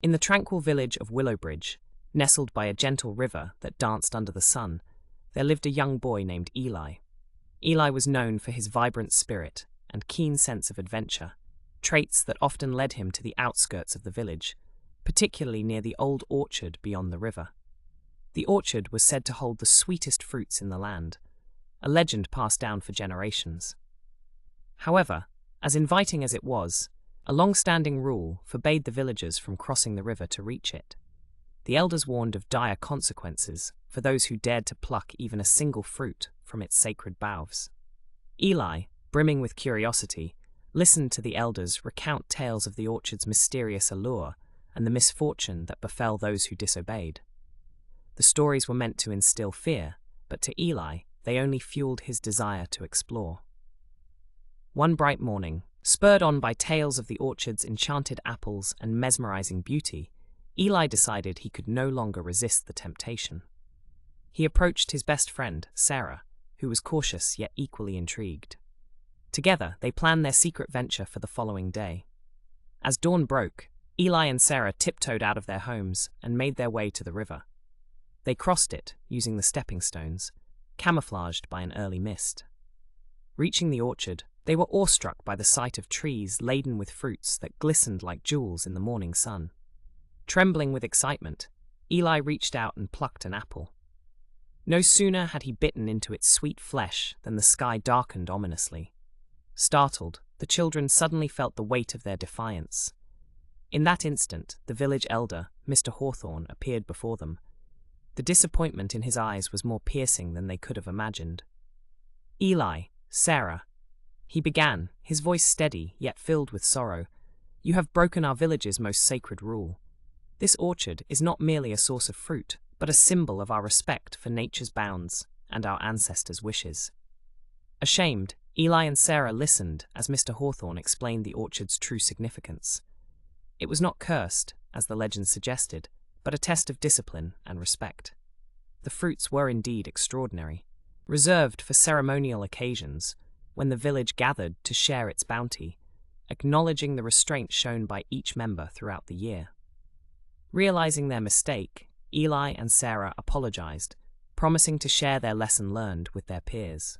In the tranquil village of Willowbridge, nestled by a gentle river that danced under the sun, there lived a young boy named Eli. Eli was known for his vibrant spirit and keen sense of adventure, traits that often led him to the outskirts of the village, particularly near the old orchard beyond the river. The orchard was said to hold the sweetest fruits in the land, a legend passed down for generations. However, as inviting as it was, a long-standing rule forbade the villagers from crossing the river to reach it. The elders warned of dire consequences for those who dared to pluck even a single fruit from its sacred boughs. Eli, brimming with curiosity, listened to the elders recount tales of the orchard's mysterious allure and the misfortune that befell those who disobeyed. The stories were meant to instill fear, but to Eli, they only fueled his desire to explore. One bright morning, spurred on by tales of the orchard's enchanted apples and mesmerizing beauty, Eli decided he could no longer resist the temptation. He approached his best friend, Sarah, who was cautious yet equally intrigued. Together, they planned their secret venture for the following day. As dawn broke, Eli and Sarah tiptoed out of their homes and made their way to the river. They crossed it, using the stepping stones, camouflaged by an early mist. Reaching the orchard, they were awestruck by the sight of trees laden with fruits that glistened like jewels in the morning sun. Trembling with excitement, Eli reached out and plucked an apple. No sooner had he bitten into its sweet flesh than the sky darkened ominously. Startled, the children suddenly felt the weight of their defiance. In that instant, the village elder, Mr. Hawthorne, appeared before them. The disappointment in his eyes was more piercing than they could have imagined. "Eli, Sarah," he began, his voice steady yet filled with sorrow, "you have broken our village's most sacred rule. This orchard is not merely a source of fruit, but a symbol of our respect for nature's bounds and our ancestors' wishes." Ashamed, Eli and Sarah listened as Mr. Hawthorne explained the orchard's true significance. It was not cursed, as the legend suggested, but a test of discipline and respect. The fruits were indeed extraordinary, reserved for ceremonial occasions, when the village gathered to share its bounty, acknowledging the restraint shown by each member throughout the year. Realizing their mistake, Eli and Sarah apologized, promising to share their lesson learned with their peers.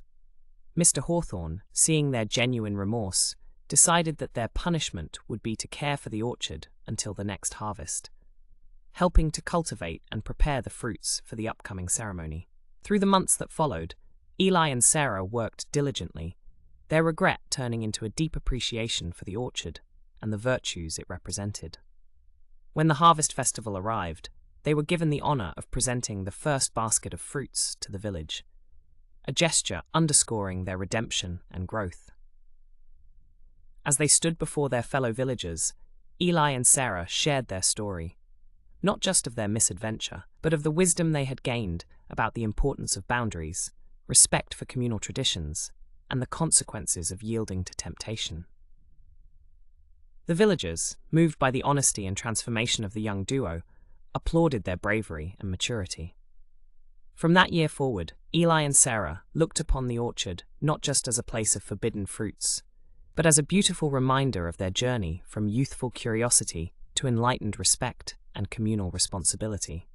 Mr. Hawthorne, seeing their genuine remorse, decided that their punishment would be to care for the orchard until the next harvest, helping to cultivate and prepare the fruits for the upcoming ceremony. Through the months that followed, Eli and Sarah worked diligently, their regret turning into a deep appreciation for the orchard and the virtues it represented. When the harvest festival arrived, they were given the honor of presenting the first basket of fruits to the village, a gesture underscoring their redemption and growth. As they stood before their fellow villagers, Eli and Sarah shared their story, not just of their misadventure, but of the wisdom they had gained about the importance of boundaries, respect for communal traditions, and the consequences of yielding to temptation. The villagers, moved by the honesty and transformation of the young duo, applauded their bravery and maturity. From that year forward, Eli and Sarah looked upon the orchard not just as a place of forbidden fruits, but as a beautiful reminder of their journey from youthful curiosity to enlightened respect and communal responsibility.